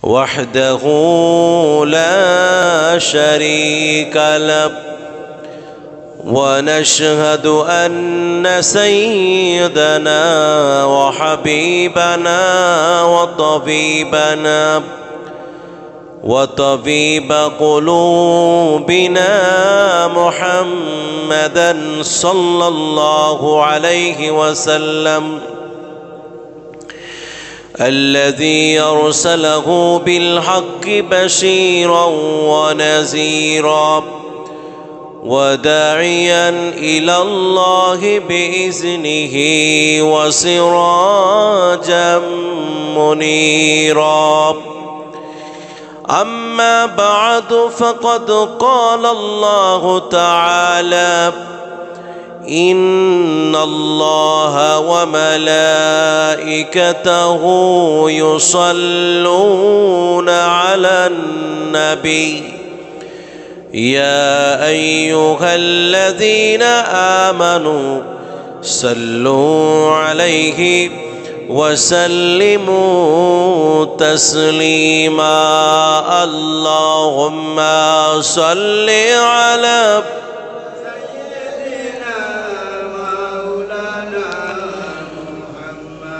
وحده لا شريك له ونشهد أن سيدنا وحبيبنا وطبيب قلوبنا محمدا صلى الله عليه وسلم الذي أرسله بالحق بشيرا ونذيرا وداعيا إلى الله بإذنه وسراجا منيرا. أما بعد فقد قال الله تعالى: إن الله وملائكته يصلون على النبي يا أيها الذين آمنوا صلوا عليه وسلموا تسليما. اللهم صل على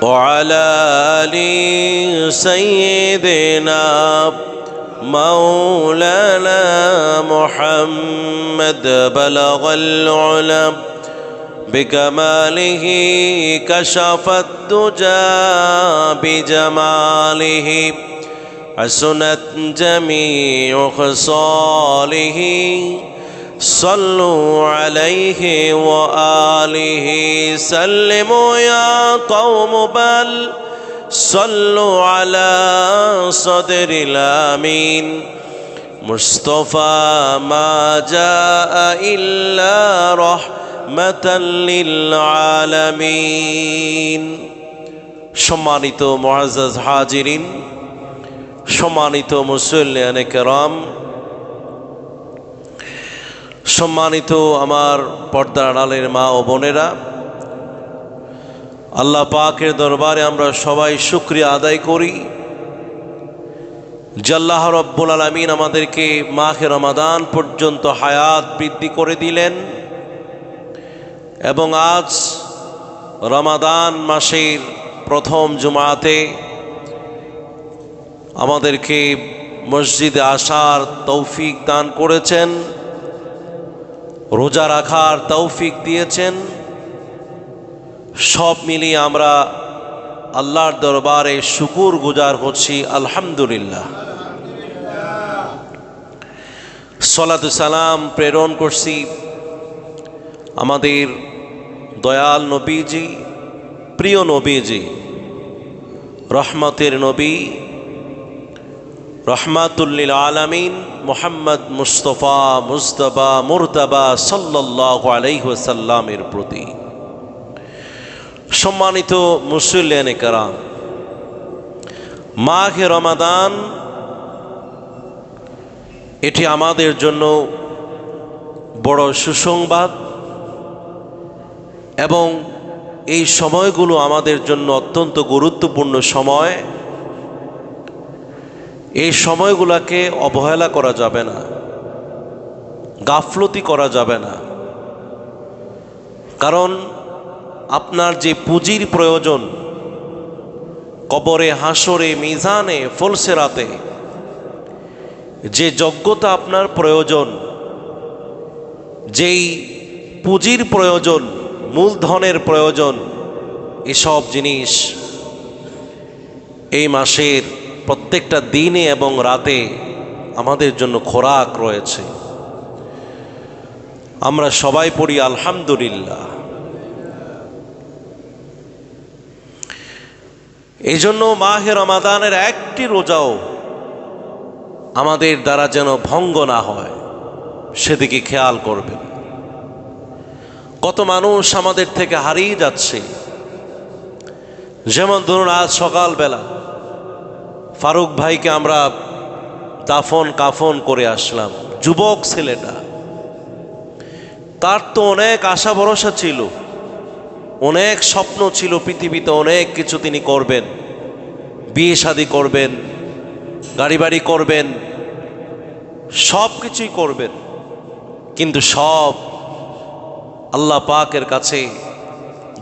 وعلى آل سيدنا مولانا محمد بلغ العلا بكماله كشف الدجى بجماله حسنت جميع خصاله صلوا عليه وآله سلموا يا قوم بل صلوا على صدر الأمين مصطفى ما جاء إلا رحمة للعالمين. সম্মানিত মুআজ্জাজ হাজিরিন, সম্মানিত মুসল্লিয়ানে কেরাম, সম্মানিত আমার পর্দার আড়ালের মা ও বোনেরা, আল্লাহ পাকের দরবারে আমরা সবাই শুকরিয়া আদায় করি যে আল্লাহ রব্বুল আলামিন আমাদেরকে মাহে রমাদান পর্যন্ত হায়াত বৃদ্ধি করে দিলেন এবং আজ রমাদান মাসের প্রথম জুমাতে আমাদেরকে মসজিদে আসার তৌফিক দান করেছেন, রোজা রাখার তৌফিক দিয়েছেন। সব মিলিয়ে আমরা আল্লাহর দরবারে শুকুর গুজার হচ্ছি, আলহামদুলিল্লাহ। সালাতু সালাম প্রেরণ করছি আমাদের দয়াল নবীজি, প্রিয় নবীজি, রহমতের নবী, রহমাতুল লিল আলামিন মুহাম্মদ মুস্তাফা মুরতাবা সাল্লাল্লাহু আলাইহি ওয়াসাল্লামের প্রতি। সম্মানিত মুসল্লিয়ানে কেরাম, মাহে রমাদান এটি আমাদের জন্য বড় সুসংবাদ এবং এই সময়গুলো আমাদের জন্য অত্যন্ত গুরুত্বপূর্ণ সময়। এই সময়গুলোকে অবহেলা করা যাবে না, গাফলতি করা যাবে না। কারণ আপনার যে পুঁজির প্রয়োজন কবরে, হাসরে, মিজানে, ফুলসিরাতে, যে যোগ্যতা আপনার প্রয়োজন, যেই পুঁজির প্রয়োজন, মূলধনের প্রয়োজন, এসব জিনিস এই মাসের প্রত্যেকটা দিনে এবং রাতে আমাদের জন্য খোরাক রয়েছে। আমরা সবাই পড়ি আলহামদুলিল্লাহ। এই জন্য মাহে রমাদানের একটি রোজাও আমাদের দ্বারা যেন ভঙ্গ না হয়, সেদিকে খেয়াল করবেন। কত মানুষ আমাদের থেকে হারিয়ে যাচ্ছে। যেমন ধরুন, আজ সকালবেলা ফারুক ভাইকে আমরা দাফন কাফন করে আসলাম। যুবক ছেলেটা, তার তো অনেক আশা ভরসা ছিল, অনেক স্বপ্ন ছিল, পৃথিবীতে অনেক কিছু তিনি করবেন, বিয়ে শাদী করবেন, গাড়ি বাড়ি করবেন, সব কিছুই করবেন, কিন্তু সব আল্লাহ পাকের কাছে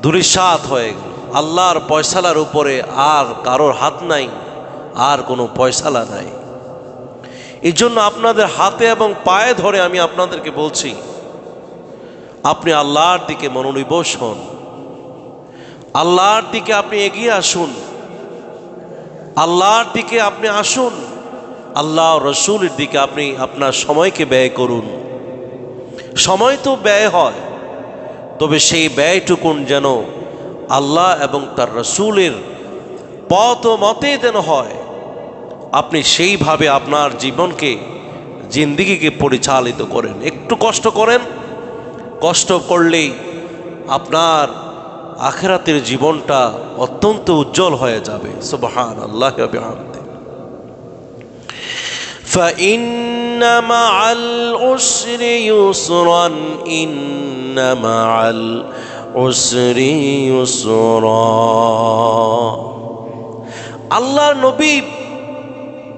ধূলিসাৎ হয়ে গেল। আল্লাহর ফয়সালার উপরে আর কারোর হাত নাই, আর কোনো ফয়সালা নাই। এই জন্য আপনাদের হাতে এবং পায়ে ধরে আমি আপনাদেরকে বলছি, আপনি আল্লাহর দিকে মনোনিবেশ হন, আল্লাহর দিকে আপনি এগিয়ে আসুন, আল্লাহর দিকে আপনি আসুন, আল্লাহ রসুলের দিকে আপনি আপনার সময়কে ব্যয় করুন। সময় তো ব্যয় হয়, তবে সেই ব্যয়টুকুন যেন আল্লাহ এবং তার রসুলের পথ ও মতে যেন হয়। আপনি সেইভাবে আপনার জীবনকে, জিন্দিগিকে পরিচালিত করেন। একটু কষ্ট করেন, কষ্ট করলেই আপনার আখিরাতের জীবনটা অত্যন্ত উজ্জ্বল হয়ে যাবে। সুবহানাল্লাহি ওয়া বিহামদিহি। فإن مع العسر يسرا إن مع العسر يسرا। আল্লাহর নবী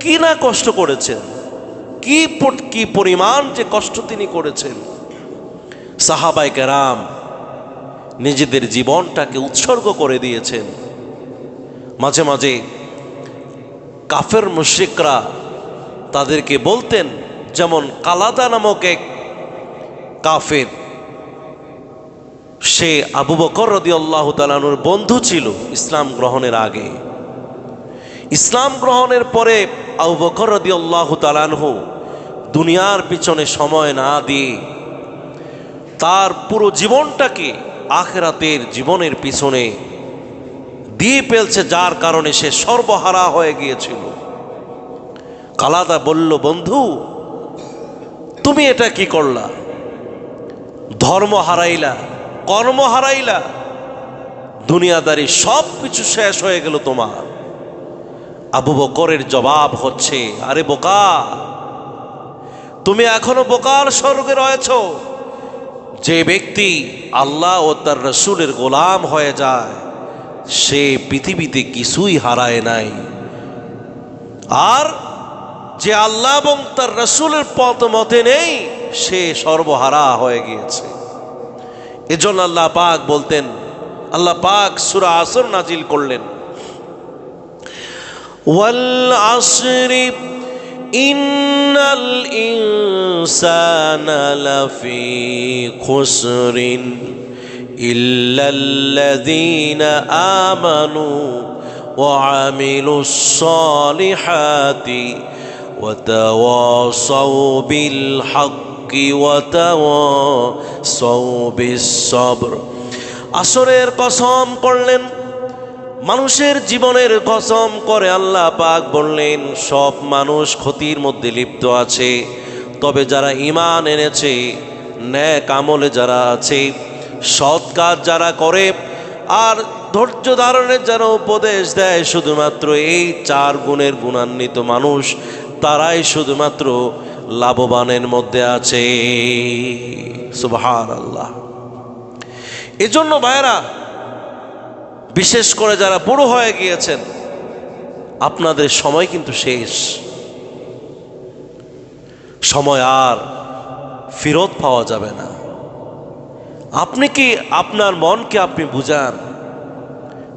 কি না কষ্ট করেছেন, কি পরিমাণ যে কষ্ট তিনি করেছেন। সাহাবায়ে কেরাম নিজেদের জীবনটাকে উৎসর্গ করে দিয়েছেন। মাঝে মাঝে কাফের মুশরিকরা তাদেরকে বলতেন, যেমন কালাদা নামক এক কাফের, সে আবু বকর রাদিয়াল্লাহু তাআলা আনহুর বন্ধু ছিল ইসলাম গ্রহণের আগে। ইসলাম গ্রহণের পরে আবু বকর রাদিয়াল্লাহু তাআলা আনহু দুনিয়ার পিছনে সময় না দিয়ে তার পুরো জীবনটাকে আখিরাতের জীবনের পিছনে দিয়ে ফেলছে, যার কারণে সে সর্বহারা হয়ে গিয়েছিল। কালাদা বলল, বন্ধু তুমি এটা কি করলা? ধর্ম হারাইলা, কর্ম হারাইলা, দুনিয়াদারি সব কিছু শেষ হয়ে গেল তোমার। আবু বকরের জবাব হচ্ছে, আরে বোকা, তুমি এখনো বোকার স্বর্গে রয়েছ। যে ব্যক্তি আল্লাহ ও তার রসুলের গোলাম হয়ে যায়, সে পৃথিবীতে কিছুই হারায় নাই। আর যে আল্লাহ এবং তার রসুলের পথ মতে নেই, সে সর্বহারা হয়ে গিয়েছে। এজন্য আল্লাহ পাক বলতেন, আল্লাহ পাক সূরা আসর নাজিল করলেন, ওয়াল আসরি ইন্নাল ইনসানা লাফি খুসরিন ইল্লাল্লাযীনা আমানু ওয়া আমিলুস সালিহাতি ওয়া তাওয়াসাউ বিল হাক্কি ওয়া তাওয়াসাউ বিস সবর। আসরের কসম করলেন, মানুষের জীবনের কসম করে আল্লাহ পাক বললেন, সব মানুষ ক্ষতির মধ্যে লিপ্ত আছে, তবে যারা ঈমান এনেছে, নেক আমলে যারা আছে, সৎ কাজ যারা করে, আর ধৈর্য ধারণের যারা উপদেশ দেয়, শুধুমাত্র এই 4 গুণের গুণান্বিত মানুষ, তারাই শুধুমাত্র লাভবানের মধ্যে আছে। সুবহানাল্লাহ। এজন্য ভাইরা, বিশেষ করে যারা বুড়ো হয়ে গিয়েছেন, আপনাদের সময় কিন্তু শেষ, সময় আর ফেরত পাওয়া যাবে না। আপনি কি আপনার মনকে আপনি বুঝান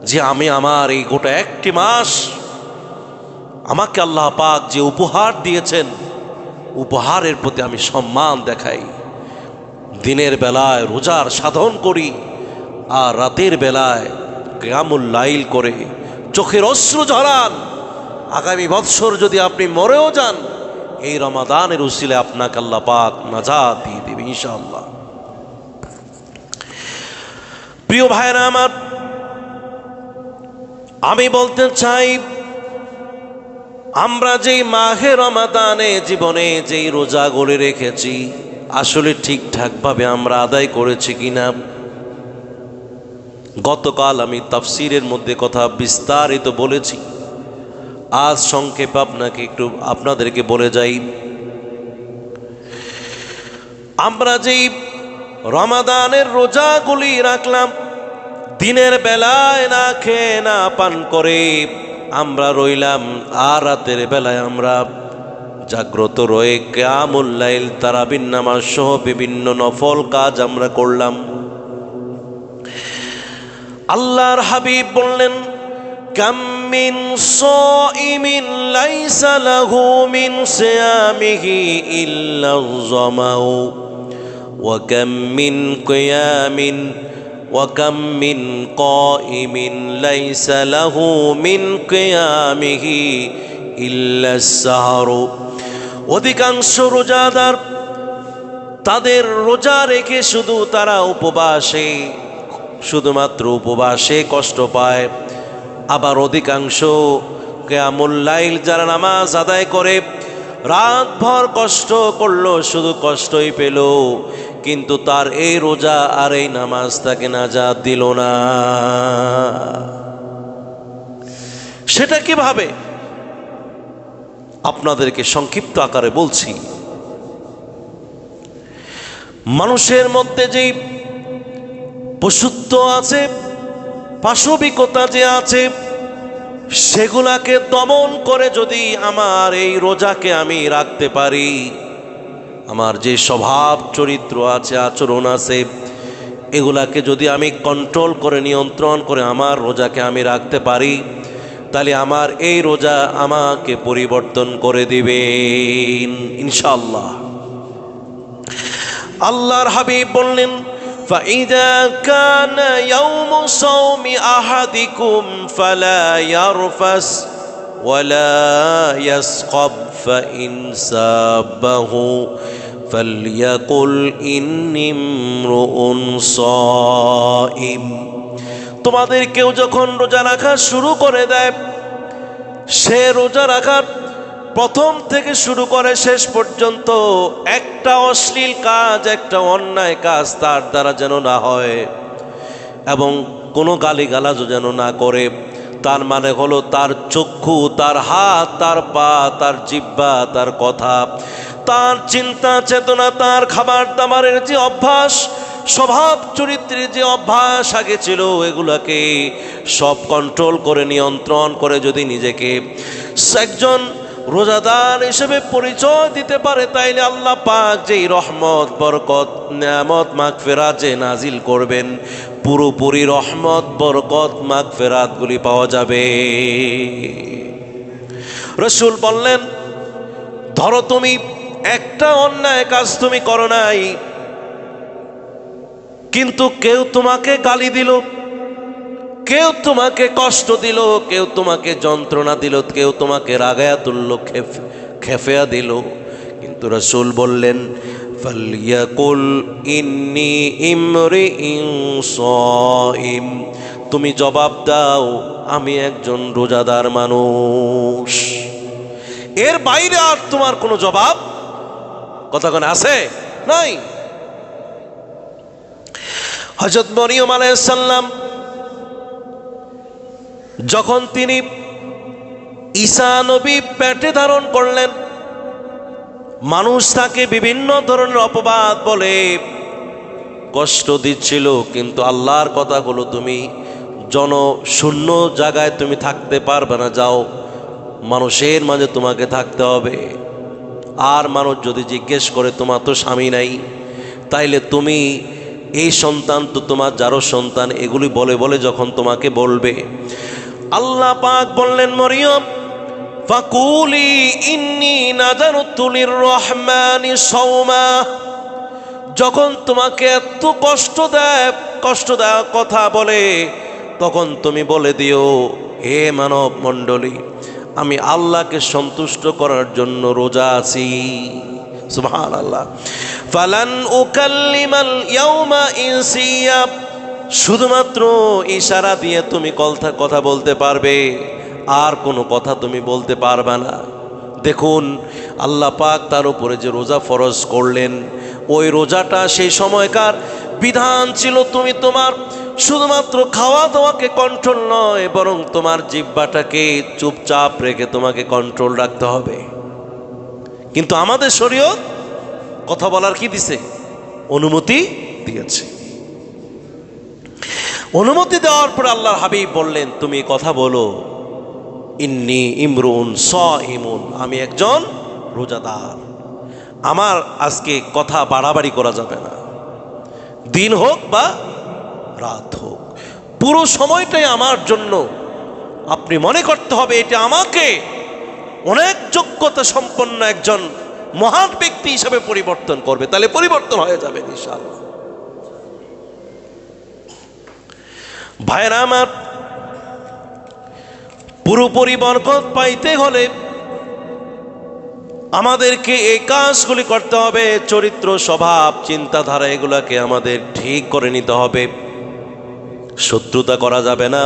যে আমি আমার এই গোটা 1টি মাস আমাকে আল্লাহ পাক যে উপহার দিয়েছেন, উপহারের প্রতি আমি সম্মান দেখাই। দিনের বেলায় রোজার সাধন করি, আর রাতের বেলায় কিয়ামুল লাইল করে চোখের অশ্রু ঝরান। আগামী বৎসর যদি আপনি মরেও যান, এই রমাদানের উসিলে আপনাকে আল্লাহ পাক নাজাত দিয়ে দেবে ইনশাআল্লাহ। প্রিয় ভাইরা আমার, আমি বলতে চাই, আমরা যেই মাহে রমাদানে জীবনে যেই রোজা গড়ে রেখেছি, আসলে ঠিকঠাকভাবে আমরা আদায় করেছি কিনা। গতকাল আমি তাফসিরের মধ্যে কথা বিস্তারিত বলেছি, আজ সংক্ষেপে আপনাদেরকে বলে যাই। আমরা যেই রমাদানের রোজাগুলি রাখলাম, দিনের বেলায় না খেয়ে না পান করে আমরা রইলাম, আর রাতের বেলায় আমরা জাগ্রত রয়ে কিয়ামুল লাইল, তারাবির নামাজ সহ বিভিন্ন নফল কাজ আমরা করলাম। আল্লাহর হাবিব বললেন, কাম মিন সাইমিন লাইসা লাহু মিন সিয়ামিহি ইল্লা যামাউ ওয়া কাম মিন কিয়ামিন ওয়া কাম মিন কাইমিন লাইসা লাহু মিন কিয়ামিহি ইল্লা সাহরু। অধিকাংশ রোজাদার তাদের রোজা রেখে শুধু তারা উপবাসে, শুধুমাত্র উপবাসে কষ্ট পায়। আবার অধিকাংশ কিয়ামুল লাইল যারা নামাজ আদায় করে রাতভর কষ্ট করলো, শুধু কষ্টই পেল, কিন্তু তার এই রোজা আর এই নামাজ তাকে নাজাত দিল না। সেটা কিভাবে আপনাদেরকে সংক্ষিপ্ত আকারে বলছি। মানুষের মধ্যে যেই পশুত্ব আছে, পাশবিকতা যে আছে, সেগুলাকে দমন করে যদি আমার এই রোজাকে আমি রাখতে পারি, আমার যে স্বভাব চরিত্র আছে, আচরণ আছে, এগুলাকে যদি আমি কন্ট্রোল করে, নিয়ন্ত্রণ করে আমার রোজাকে আমি রাখতে পারি, তাহলে আমার এই রোজা আমাকে পরিবর্তন করে দিবেন ইনশাআল্লাহ। আল্লাহর হাবিব বললেন, فَإِذَا كَانَ يَوْمُ صَوْمِ أَحَدِكُمْ فَلَا يَرْفَثْ وَلَا يَسْخَبْ فَإِنْ سَابَهُ فَلْيَقُلْ إِنِّي امْرُؤٌ صَائِمٌ। তোমাদের কেউ যখন রোজা রাখা শুরু করে দেয়, সে রোজা রাখার প্রথম থেকে শুরু করে শেষ পর্যন্ত একটা অশ্লীল কাজ, একটা অন্যায় কাজ তার দ্বারা যেন না হয়, এবং কোনো গালিগালাজও যেন না করে। তার মানে হলো তার চক্ষু, তার হাত, তার পা, তার জিহ্বা, তার কথা, তার চিন্তা চেতনা, তার খাবার দাবারের যে অভ্যাস, স্বভাব চরিত্রের যে অভ্যাস আগে ছিল, এগুলাকে সব কন্ট্রোল করে, নিয়ন্ত্রণ করে যদি নিজেকে একজন রোজাদার হিসেবে পরিচয় দিতে পারে, তাইলে আল্লাহ পাক যেই রহমত, বরকত, নিয়ামত, মাগফিরাত যে নাজিল করবেন, পুরোপুরি রহমত, বরকত, মাগফিরাত গুলি পাওয়া যাবে। রাসূল বললেন, ধরো তুমি একটা অন্যায় কাজ তুমি করো নাই, কিন্তু কেউ তোমাকে গালি দিল, কেউ তোমাকে কষ্ট দিল, কেউ তোমাকে যন্ত্রণা দিল, কেউ তোমাকে রাগায়া তুলল, খেফেয়া দিল, কিন্তু রাসূল বললেন, ফালইয়াকুল ইন্নী ইমরিউন সাইম, তুমি জবাব দাও আমি একজন রোজাদার মানুষ। এর বাইরে আর তোমার কোনো জবাব কথা কোন আছে? নাই। হযরত মরিয়ম আলাইহিস সালাম যখন তিনি ঈসা নবী পেটে ধারণ করলেন, মানুষ তাকে বিভিন্ন ধরনের অপবাদ বলে কষ্ট দিচ্ছিল, কিন্তু আল্লাহর কথাগুলো, তুমি জনশূন্য জায়গায় তুমি থাকতে পারবে না, যাও মানুষের মাঝে তোমাকে থাকতে হবে। আর মানুষ যদি জিজ্ঞেস করে তোমার তো স্বামী নাই, তাইলে তুমি এই সন্তান তো তোমার যারও সন্তান, এগুলি বলে বলে যখন তোমাকে বলবে, আল্লাহ পাক বললেন, মরিয়ম ফাকুলি ইন্নী নাযারতু লিররহমানি সাওমা, যখন তোমাকে এত কষ্ট দেয় কথা বলে, তখন তুমি বলে দিও, হে মানব মণ্ডলী, আমি আল্লাহকে সন্তুষ্ট করার জন্য রোজা আছি। সুবহানাল্লাহ। ফালান উকাল্লিমাল ইয়াউমা ইনসিয়া, শুধুমাত্র ইশারা দিয়ে তুমি কথা বলতে পারবে, আর কোনো কথা তুমি বলতে পারবে না। দেখুন আল্লাহ পাক তার উপরে যে রোজা ফরজ করলেন, ওই রোজাটা সেই সময়কার বিধান ছিল, তুমি তোমার শুধুমাত্র খাওয়া দাওয়াকে কন্ট্রোল নয়, বরং তোমার জিহ্বাটাকে চুপচাপ রেখে তোমাকে কন্ট্রোল রাখতে হবে। কিন্তু আমাদের শরীয়ত কথা বলার কি দিছে? অনুমতি দিয়েছে। অনুমতি দেওয়ার পর আল্লাহর হাবিব বললেন, তুমি কথা বলো, ইন্নী ইমরুন সাইমুন, আমি একজন রোজাদার। আমার আজকে কথা বাড়াবাড়ি করা যাবে না, দিন হোক বা রাত হোক, পুরো সময়টাই আমার জন্য আপনি মনে করতে হবে এটা আমাকে অনেক যোগ্যতা সম্পন্ন একজন মহান ব্যক্তি হিসেবে পরিবর্তন করবে, তাহলে পরিবর্তন হয়ে যাবে ইনশাআল্লাহ। ভাইরা আমার, পুরোপুরি বরকত পাইতে হলে আমাদেরকে এই কাজগুলি করতে হবে। চরিত্র, স্বভাব, চিন্তাধারা এগুলাকে আমাদের ঠিক করে নিতে হবে। শত্রুতা করা যাবে না,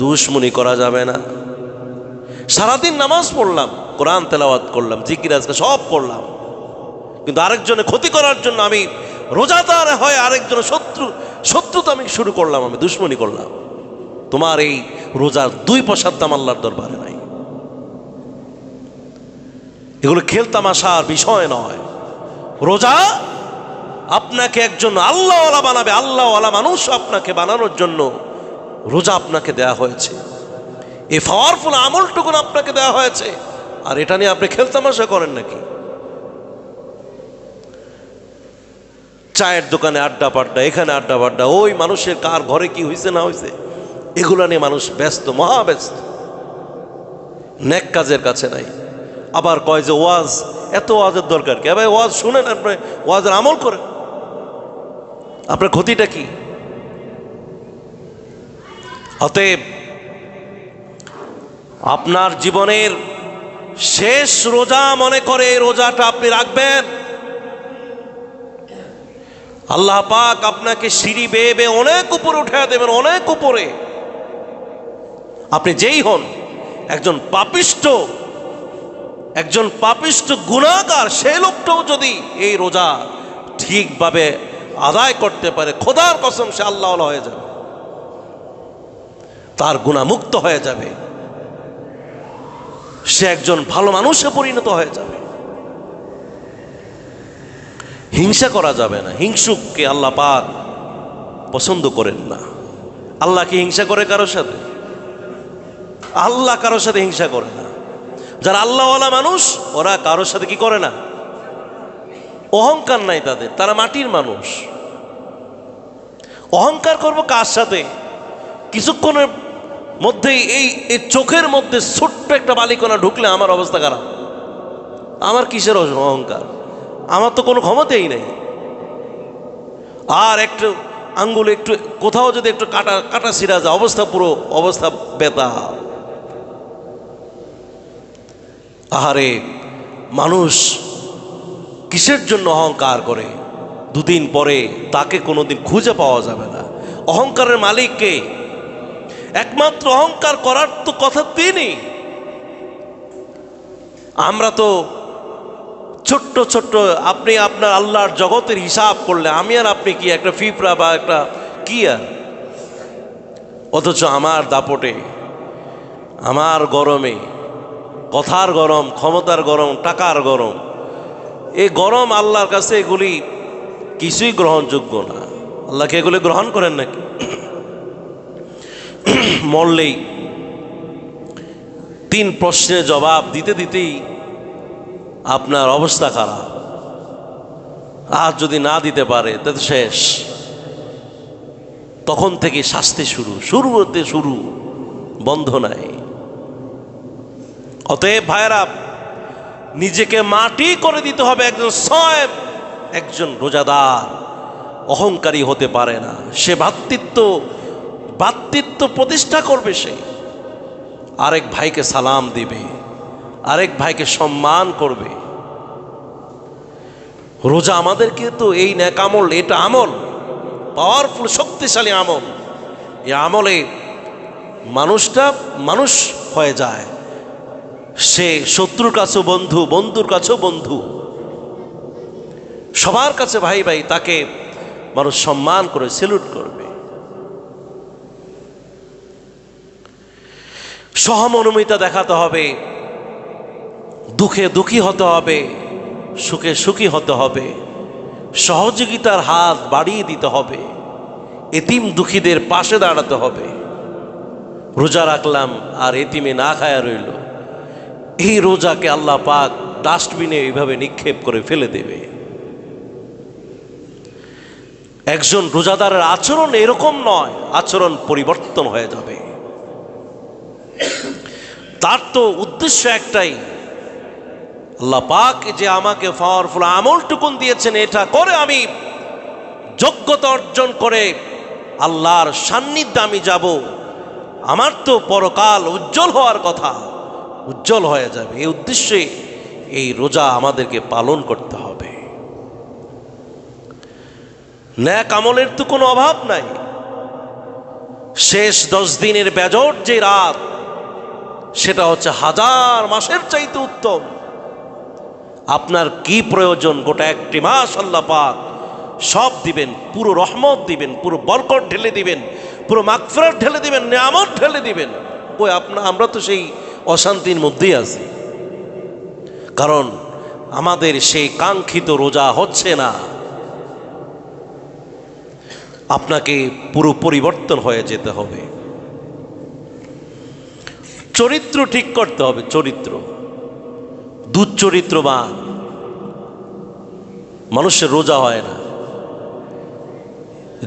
দুশমনি করা যাবে না। সারাদিন নামাজ পড়লাম, কোরআন তেলাওয়াত করলাম, জিকির আজকে সব পড়লাম, কিন্তু আরেকজনের ক্ষতি করার জন্য আমি রোজাদার হয় আরেকজনের শত্রুতা আমি শুরু করলাম, আমি দুশমনি করলাম। তোমার এই রোজার 2 পয়সার দাম আল্লাহর দরবারে নাই। এগুলো খেলতামাশার বিষয় নয়। রোজা আপনাকে একজন আল্লাহওয়ালা বানাবে, আল্লাহওয়ালা মানুষ আপনাকে বানানোর জন্য রোজা আপনাকে দেয়া হয়েছে। এই পাওয়ারফুল আমলটুকুন আপনাকে দেওয়া হয়েছে, আর এটা নিয়ে আপনি খেলতামাশা করেন নাকি? চায়ের দোকানে আড্ডা পাড্ডা, এখানে আড্ডা পাড্ডা, ওই মানুষের কার ঘরে কি হয়েছে না হয়েছে এগুলা নিয়ে মানুষ ব্যস্ত, মহাব্যস্ত, নেক কাজের কাছে নাই। আবার কয় যে ওয়াজ, এত ওয়াজের দরকার কি? ভাই ওয়াজ শুনেন, আপনি ওয়াজের আমল করেন, আপনার ক্ষতিটা কি? অতএব আপনার জীবনের শেষ রোজা মনে করে এই রোজাটা আপনি রাখবেন। আল্লাহ পাক আপনাকে সিঁড়ি বেয়ে বেয়ে অনেক উপরে উঠে দেবেন, অনেক উপরে। আপনি যেই হন, একজন পাপিষ্ট গুনাহগার, সেই লোকটাও যদি এই রোজা ঠিকভাবে আদায় করতে পারে, খোদার কসম সে আল্লাহওয়ালা হয়ে যাবে, তার গুনাহমুক্ত হয়ে যাবে, সে একজন ভালো মানুষে পরিণত হয়ে যাবে। হিংসা করা যাবে না, হিংসুককে আল্লাহ পাক পছন্দ করেন না। আল্লাহ কি হিংসা করে কারোর সাথে? আল্লাহ কারোর সাথে হিংসা করে না। যারা আল্লাহওয়ালা মানুষ ওরা কারোর সাথে কি করে না? অহংকার নাই তাদের, তারা মাটির মানুষ। অহংকার করব কার সাথে? কিছুক্ষণের মধ্যেই এই চোখের মধ্যে ছোট্ট একটা বালিকণা ঢুকলে আমার অবস্থা খারাপ। আমার কিসের অহংকার? আমার তো কোনো ক্ষমতাই নেই। আর একটু আঙ্গুল একটু কোথাও যদি একটু কাটা ছিঁড়া যায়, অবস্থা বেতাল। আহারে, মানুষ কিসের জন্য অহংকার করে? 2 দিন পরে তাকে কোনোদিন খুঁজে পাওয়া যাবে না। অহংকারের মালিক কে? একমাত্র অহংকার করার তো কথা তিনি। আমরা তো ছোট্ট ছোট্ট, আপনি আপনার আল্লাহর জগতের হিসাব করলে আমি আর আপনি কি একটা ফিফরা বা একটা কি আর? অথচ আমার দাপটে, আমার গরমে, কথার গরম, ক্ষমতার গরম, টাকার গরম, এই গরম আল্লাহর কাছে এগুলি কিছুই গ্রহণযোগ্য না। আল্লাহকে এগুলি গ্রহণ করেন নাকি? মরলেই 3 প্রশ্নের জবাব দিতে দিতেই আপনার অবস্থা খারাপ। আর যদি না দিতে পারে তাতে শেষ। তখন থেকে শাস্তি শুরু, বন্ধ নাই। অতএব ভাইরা, নিজেকে মাটি করে দিতে হবে। একজন সায়েম, একজন রোজাদার অহংকারী হতে পারে না। সে ভ্রাতৃত্ব প্রতিষ্ঠা করবে। সে আরেক ভাইকে সালাম দিবে, আরেক ভাইকে সম্মান করবে। রোজা আমাদেরকে তো এই নেক আমল, এটা আমল পাওয়ারফুল, শক্তিশালী আমল। এই আমলে মানুষটা মানুষ হয়ে যায়। সে শত্রুর কাছেও বন্ধু, বন্ধুর কাছেও বন্ধু, সবার কাছে ভাই ভাই। তাকে মানুষ সম্মান করে, সেলুট করবে। সহমর্মিতা দেখাতে হবে, দুঃখে দুঃখী হতে হবে, সুখে সুখী হতে হবে, সহযোগিতার হাত বাড়িয়ে দিতে হবে, এতিম দুঃখীদের পাশে দাঁড়াতে হবে। রোজা রাখলাম আর এতিমে না খায়া রইল, এই রোজাকে আল্লাহ পাক ডাস্টবিনে এইভাবে নিক্ষেপ করে ফেলে দেবে। একজন রোজাদারের আচরণ এরকম নয়, আচরণ পরিবর্তন হয়ে যাবে। তার তো উদ্দেশ্য একটাই, আল্লাহ পাক যে আমাকে পাওয়ারফুল আমলটুকুন দিয়েছেন, এটা করে আমি যোগ্যতা অর্জন করে আল্লাহর সান্নিধ্যে আমি যাব, আমার তো পরকাল উজ্জ্বল হওয়ার কথা, উজ্জ্বল হয়ে যাবে। এই উদ্দেশ্যে এই রোজা আমাদেরকে পালন করতে হবে। নেক আমলের তো কোনো অভাব নাই। শেষ 10 দিনের বেজোড় যে রাত, সেটা হচ্ছে 1000 মাসের চাইতে উত্তম। আপনার কি প্রয়োজন, গোটা একটি মাস আল্লাহ পাক সব দিবেন, পুরো রহমত দিবেন, পুরো বরকত ঢেলে দিবেন, পুরো মাগফিরাত ঢেলে দিবেন, নিয়ামত ঢেলে দিবেন। ওই আমরা তো সেই অশান্তির মধ্যেই আছি, কারণ আমাদের সেই কাঙ্ক্ষিত রোজা হচ্ছে না। আপনাকে পুরো পরিবর্তন হয়ে যেতে হবে, চরিত্র ঠিক করতে হবে। চরিত্র, দুশ্চরিত্রবান মানুষের রোজা হয় না।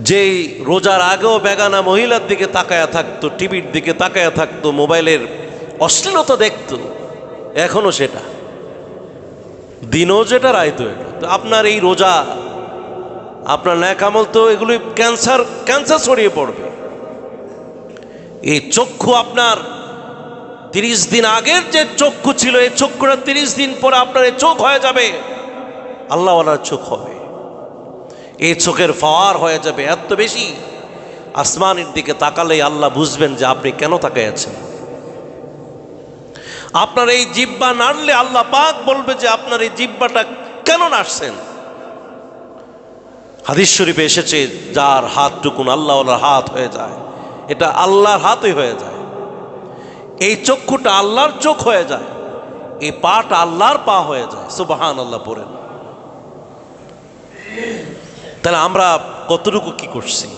যেই রোজার আগেও বেগানা মহিলার দিকে তাকায়া থাকতো, টিভির দিকে তাকায়া থাকতো, মোবাইলের অশ্লীলতা দেখতো, এখনো সেটা, দিনও যেটা রাইতো এটা। তো আপনার এই রোজা, আপনার নেক আমল তো এগুলি ক্যান্সার ছড়িয়ে পড়বে। এই চক্ষু আপনার 30 দিন আগের যে চক্ষু ছিল, এই চক্ষুটা 30 দিন পরে আপনার এই চোখ হয়ে যাবে আল্লাহওয়ালার চোখ হবে। এই চোখের পাওয়ার হয়ে যাবে এত বেশি, আসমানের দিকে তাকালেই আল্লাহ বুঝবেন যে আপনি কেন তাকায় আছেন। আপনার এই জিহ্বা নাড়লে আল্লাহ পাক বলবে যে আপনার এই জিহ্বাটা কেন নাড়ছেন। হাদিস শরীফে এসেছে, যার হাতটুকুন আল্লাহওয়ালার হাত হয়ে যায়, এটা আল্লাহর হাতই হয়ে যায়। এই চক্ষুটা আল্লাহর চোখ হয়ে যায়, এই পাটা আল্লাহর পা হয়ে যায়। সুবহানাল্লাহ পড়েন। তাহলে আমরা কতটুকু কি করছি?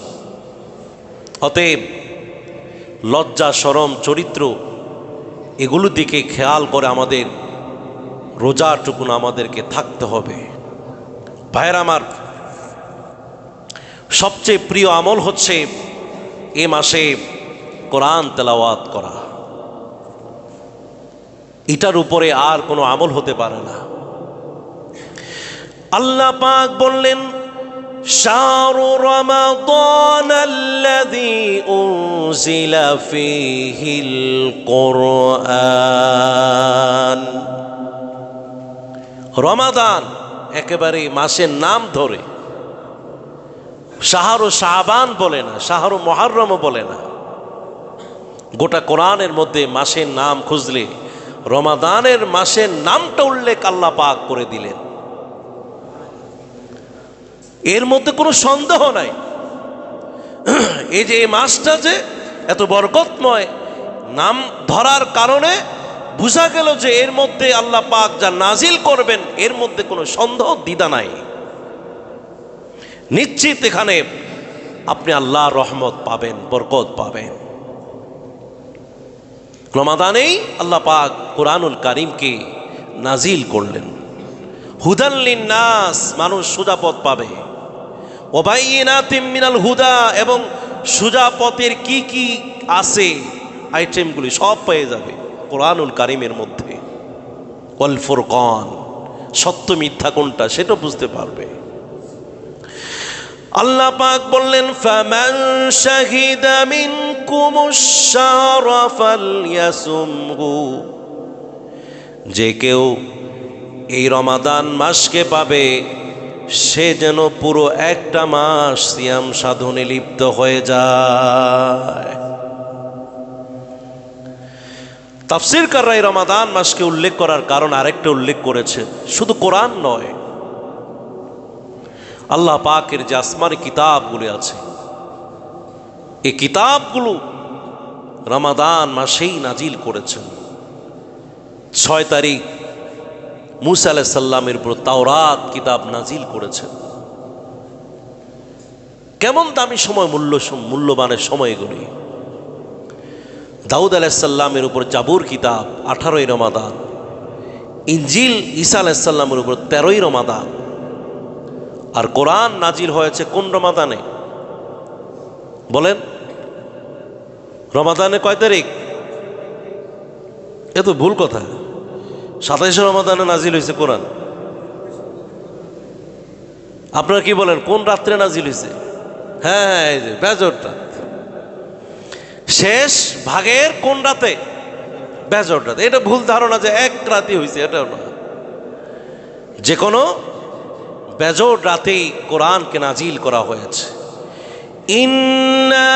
অতএব লজ্জা, শরম, চরিত্র এগুলোর দিকে খেয়াল করে আমাদের রোজাটুকুন আমাদেরকে থাকতে হবে। ভাইয়েরা আমার, সবচেয়ে প্রিয় আমল হচ্ছে এ মাসে কোরআন তেলাওয়াত করা। এটার উপরে আর কোনো আমল হতে পারে না। আল্লাহ পাক বললেন, শাহরু রমাদান আল্লাযী উনজিলা ফীহিল কুরআন। রমাদান একেবারে মাসের নাম ধরে, শাহরু শাবান বলে না, শাহরু মুহররম বলে না। গোটা কোরআনের মধ্যে মাসের নাম খুঁজলে রমাদানের মাসের নামটা উল্লেখ আল্লাহ পাক করে দিলেন। এর মধ্যে কোনো সন্দেহ নাই। এই যে এই মাসটা যে এত বরকতময়, নাম ধরার কারণে বোঝা গেল যে এর মধ্যে আল্লাহ পাক যা নাজিল করবেন, এর মধ্যে কোনো সন্দেহ দ্বিধা নাই। নিশ্চিত এখানে আপনি আল্লাহর রহমত পাবেন, বরকত পাবেন। রমাদানেই আল্লাহ পাক কোরআনুল কারীমকে নাজিল করলেন। হুদাল লিন্নাস, মানুষ সোজা পথ পাবে। ওয়াবাইয়িনাতিম মিনাল হুদা, এবং সোজা পথের কি কি আছে আইটেমগুলি সব পেয়ে যাবে কোরআনুল কারীমের মধ্যে। ওয়াল ফুরকান, সত্য মিথ্যা কোনটা সেটা বুঝতে পারবে। আল্লাহ পাক বললেন, ফামান শাহিদা মিনকুমুশ শাহরা ফালইয়াসুমহু, যে কেউ এই রমাদান মাসকে পাবে, সে যেন পুরো একটা মাস সিয়াম সাধনে লিপ্ত হয়ে যায়। তাফসীরকাররা এই রমাদান মাসকে উল্লেখ করার কারণ আরেকটা উল্লেখ করেছে, শুধু কোরআন নয়, আল্লাহ পাকের যে আসমানি কিতাবগুলি আছে, এই কিতাবগুলো রমাদান মাসেই নাজিল করেছেন। 6 তারিখ মুসা আলাইহিস সালামের উপর তাওরাত কিতাব নাজিল করেছেন। কেমন দামি সময়, মূল্যবানের সময়গুলি। দাউদ আলাইসাল্লামের উপর জাবুর কিতাব 18ই রমাদান, ইনজিল ঈসা আলাইসাল্লামের উপর 13ই রমাদান, আর কোরআন নাজিল হয়েছে কোন রমাদানে বলেন? রমাদানে কয় তারিখ? এ তো ভুল কথা। 27 রমাদানে নাজিল হয়েছে কোরআন। আপনারা কি বলেন কোন রাত্রে নাজিল হয়েছে? হ্যাঁ, এই যে বেজর রাত, শেষ ভাগের কোন রাতে? বেজর রাত। এটা ভুল ধারণা যে এক রাতে হয়েছে, এটাও না। যে কোনো বেজর রাতেই কোরআনকে নাজিল করা হয়েছে। ইন্না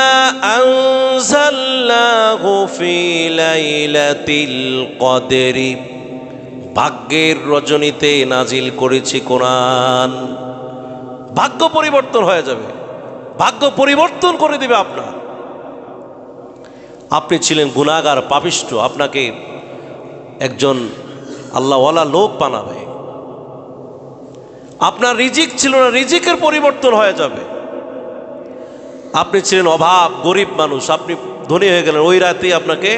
আনজালনাহু ফি লাইলাতিল কদরি, ভাগ্যের রজনীতে নাজিল করেছি কোরআন। ভাগ্য পরিবর্তন হয়ে যাবে, ভাগ্য পরিবর্তন করে দিবে আপনার। আপনি ছিলেন গুনাহগার, পাপিষ্ঠ, আপনাকে একজন আল্লাহওয়ালা লোক বানাবে। আপনার রিজিক ছিল না, রিজিকের পরিবর্তন হয়ে যাবে। আপনি ছিলেন অভাব, গরিব মানুষ, আপনি ধনী হয়ে গেলেন, ওই রাতেই আপনাকে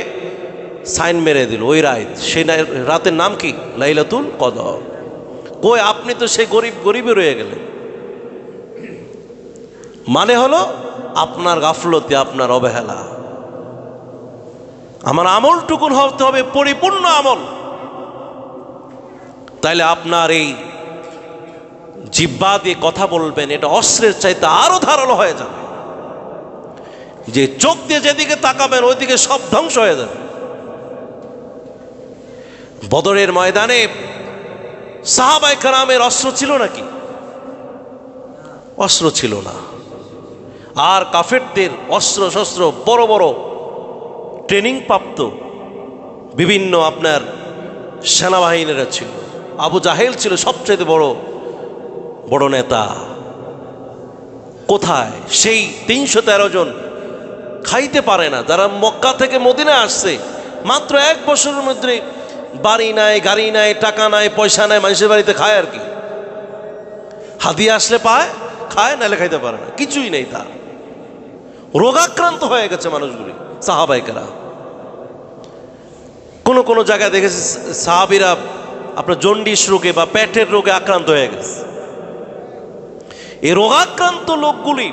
সাইন মেরে দিল। ওই রাত, সেই রাতের নাম কি? লাইলাতুল কদর। কই আপনি তো সেই গরিবই রয়ে গেলেন। মানে হলো আপনার গাফলতি, আপনার অবহেলা। আমার আমলটুকুন হতে হবে পরিপূর্ণ আমল, তাইলে আপনার এই জিহ্বা দিয়ে কথা বলবেন, এটা অস্ত্রের চাইতে আরো ধারালো হয়ে যাবে। যে চোখ দিয়ে যেদিকে তাকাবেন ওইদিকে সব ধ্বংস হয়ে যাবে। বদরের ময়দানে সাহাবায়ে কেরামের অস্ত্র ছিল নাকি? অস্ত্র ছিল না। আর কাফেরদের অস্ত্র শস্ত্র বড় বড় ট্রেনিং প্রাপ্ত বিভিন্ন আপনার সেনাবাহিনীরা ছিল। আবু জাহেল ছিল সবচেয়ে বড় বড় নেতা। কোথায় সেই 313 জন খাইতে পারে না, যারা মক্কা থেকে মদিনা আসছে মাত্র 1 বছরের মধ্যে, বাড়ি নাই, গাড়ি নাই, টাকা নাই, পয়সা নাই, মানুষের বাড়িতে খায় আর কি। হাদিয়া আসলে পায়, খায়, নাহলে খাইতে পারে না, কিছুই নেই। তার রোগাক্রান্ত হয়ে গেছে মানুষগুলি, সাহাবায়ে কেরাম। কোন কোন জায়গায় দেখেছি সাহাবীরা আপনার জন্ডিস রোগে বা পেটের রোগে আক্রান্ত হয়ে গেছে। এই রোগাক্রান্ত লোকগুলি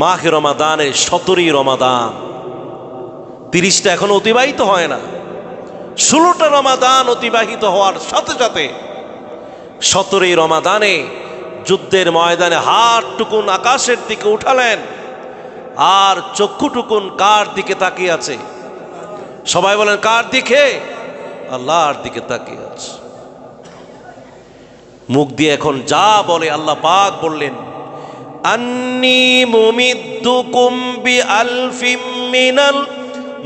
মাহে রমাদানের 17ই রমাদান, 30টা এখনো অতিবাহিত হয় না, 16টা রমাদান অতিবাহিত হওয়ার সাথে সাথে 17ই রমাদানে যুদ্ধের ময়দানে হাতটুকুন আকাশের দিকে উঠালেন, আর চক্ষুটুকুন কার দিকে তাকিয়ে আছে? সবাই বলেন কার দিকে? আল্লাহর দিকে তাকিয়ে আছে। মুখ দিয়ে এখন যা বলে আল্লাহ পাক বললেন, আন্নী মুমিদ্দুকুম বিআলফিম মিনাল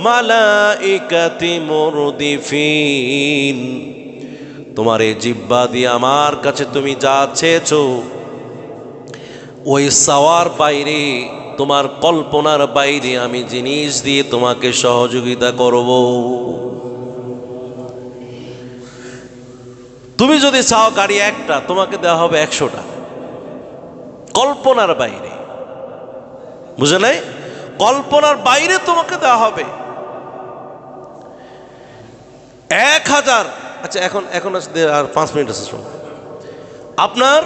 মালাইকাতি মুরদিফিন। তোমার এই জিহ্বা দিয়ে আমার কাছে তুমি যা চেয়েছো, ওই চাওয়ার বাইরে, তোমার কল্পনার বাইরে আমি জিনিস দিয়ে তোমাকে সহযোগিতা করব। তুমি যদি চাও গাড়ি একটা, তোমাকে দেওয়া হবে 100টা, কল্পনার বাইরে। বুঝে নাই? কল্পনার বাইরে তোমাকে দেওয়া হবে 1000। আচ্ছা, এখন আর 5 মিনিট আছে, শুনুন। আপনার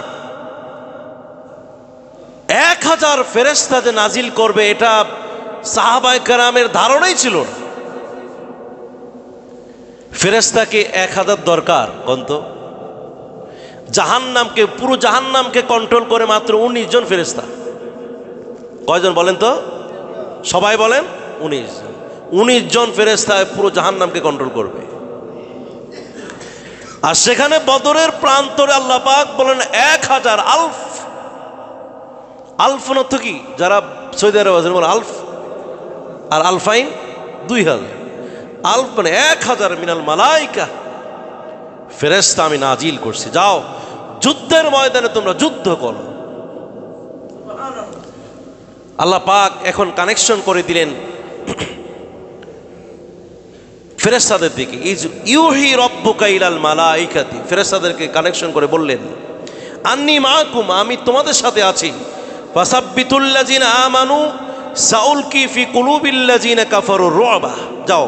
1000 ফেরেশতা যে নাজিল করবে, এটা সাহাবায়ে কেরামের ধারণাই ছিল না। ফেরেশতাকে 1000 দরকার কত? জাহান্নামকে, পুরো জাহান্নামকে কন্ট্রোল করে মাত্র 19 জন ফেরেশতা। কয়জন বলেন তো? সবাই বলেন 19 জন। 19 জন ফেরেশতা পুরো জাহান্নামকে কন্ট্রোল করবে। আর সেখানে বদরের প্রান্তরে আল্লাহ পাক বলেন 1000। আলফ, আলফ অর্থ কি? যারা সৌদি আরব আছেন বলেন আলফ, আর আলফাইন 2000। আলফ মানে 1000 মিনাল মালাইকা ফেরেশতা আমি নাজিল করছি, যাও যুদ্ধের ময়দানে তোমরা যুদ্ধ করো। আল্লাহ পাক এখন কানেকশন করে দিলেন ফেরেশতাদের দিকে। ইউহি রব্বুকা ইলাল মালাইকাতি, ফেরেশতাদেরকে কানেকশন করে বললেন, আন্নী মাকুম, আমি তোমাদের সাথে আছি। ফাসাব্বিতুল্লাযিনা আমানু সাউলকি ফি কুলুবিল্লাযিনা কাফারুর রু'বা, যাও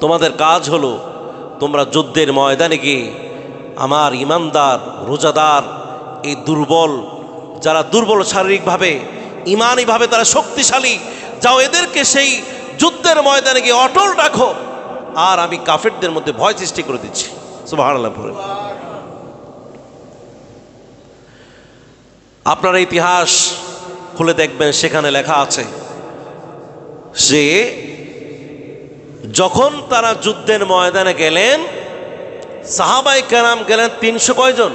তোমাদের কাজ হলো তোমরা যুদ্ধের ময়দানে গিয়ে আমার ইমানদার রোজাদার এই দুর্বল, যারা দুর্বল শারীরিকভাবে ইমানিভাবে তারা শক্তিশালী, যাও এদেরকে সেই যুদ্ধের ময়দানে গিয়ে অটল রাখো, আর আমি কাফেরদের মধ্যে ভয় সৃষ্টি করে দিচ্ছি। সুবহানাল্লাহ। আপনারা ইতিহাস খুলে দেখবেন, সেখানে লেখা আছে যে যখন তারা যুদ্ধের ময়দানে গেলেন, সাহাবায়ে কেরাম গেলেন 300 কয়জন,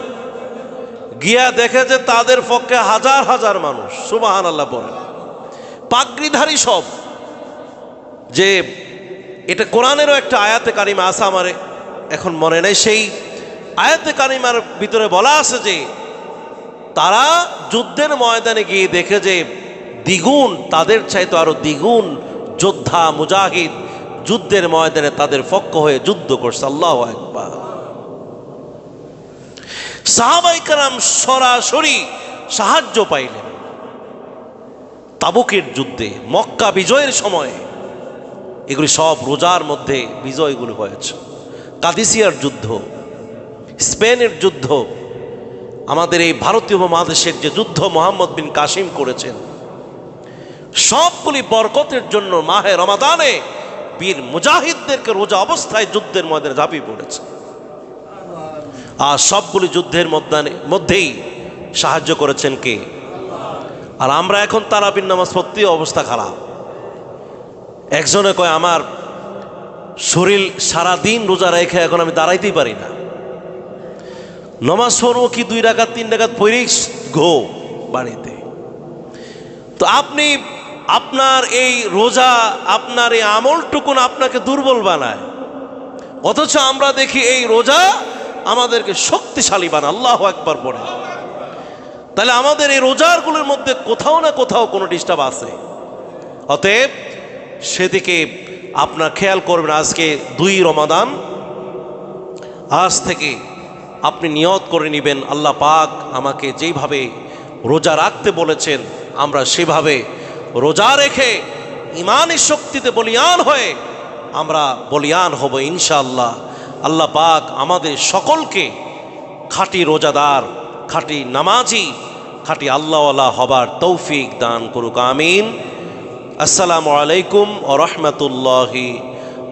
গিয়া দেখে যে তাদের পক্ষে হাজার হাজার মানুষ। সুবহানাল্লাহ বলেন। পাগড়িধারী সব, যে এটা কোরআনেরও একটা আয়াতে কারিমা আছে, আমার এখন মনে নেই, সেই আয়াতে কারিমার ভিতরে বলা আছে যে তারা যুদ্ধের ময়দানে গিয়ে দেখে যে দ্বিগুণ, তাদের চাইতো আরো দ্বিগুণ যোদ্ধা মুজাহিদ যুদ্ধের ময়দানে তাদের পক্ষ হয়ে যুদ্ধ করছে। আল্লাহু আকবার। সাহাবায়ে কেরাম সরাসরি সাহায্য পাইলেন তাবুকের যুদ্ধে, মক্কা বিজয়ের সময়। এগুলি সব রোজার মধ্যে বিজয়গুলো হয়েছে। কাদিসিয়ার যুদ্ধ, স্পেনের যুদ্ধ, আমাদের এই ভারতীয় উপমহাদেশের যে যুদ্ধ মোহাম্মদ বিন কাসিম করেছেন, সবগুলি বরকতের জন্য মাহে রমাদানে বীর মুজাহিদদেরকে রোজা অবস্থায় যুদ্ধের ময়দানে ঝাঁপিয়ে পড়েছে। আর সবগুলি যুদ্ধের মধ্যেই সাহায্য করেছেন কে? আর আমরা এখন তারাবির নামাজ পড়তে অবস্থা খারাপ। একজনে কয় আমার শরীর সারাদিন রোজা রেখে এখন আমি দাঁড়াইতেই পারি না, নমাজ পড়বো কি 2 রাকাত 3 রাকাত পড়েই ঘো বাড়িতে। তো আপনি আপনার এই রোজা, আপনার এই আমলটুকুন আপনাকে দুর্বল বানায়, অথচ আমরা দেখি এই রোজা আমাদেরকে শক্তিশালী বানায়। আল্লাহু আকবার পড়ে। তাহলে আমাদের এই রোজারগুলোর মধ্যে কোথাও না কোথাও কোনো ডিস্টার্ব আছে। অতএব সেদিকে আপনার খেয়াল করবেন। আজকে 2 রমাদান, আজ থেকে আপনি নিয়ত করে নেবেন, আল্লাহ পাক আমাকে যেইভাবে রোজা রাখতে বলেছেন আমরা সেভাবে রোজা রেখে ইমানের শক্তিতে বলিয়ান হয়ে আমরা বলিয়ান হব ইনশাআল্লাহ। আল্লাহ পাক আমাদের সকলকে খাঁটি রোজাদার, খাঁটি নামাজি, খাঁটি আল্লাহওয়ালা হবার তৌফিক দান করুক, আমিন। আসসালামু আলাইকুম ওয়া রাহমাতুল্লাহি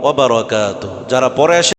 ওয়া বারাকাতুহু। যারা পরে আসে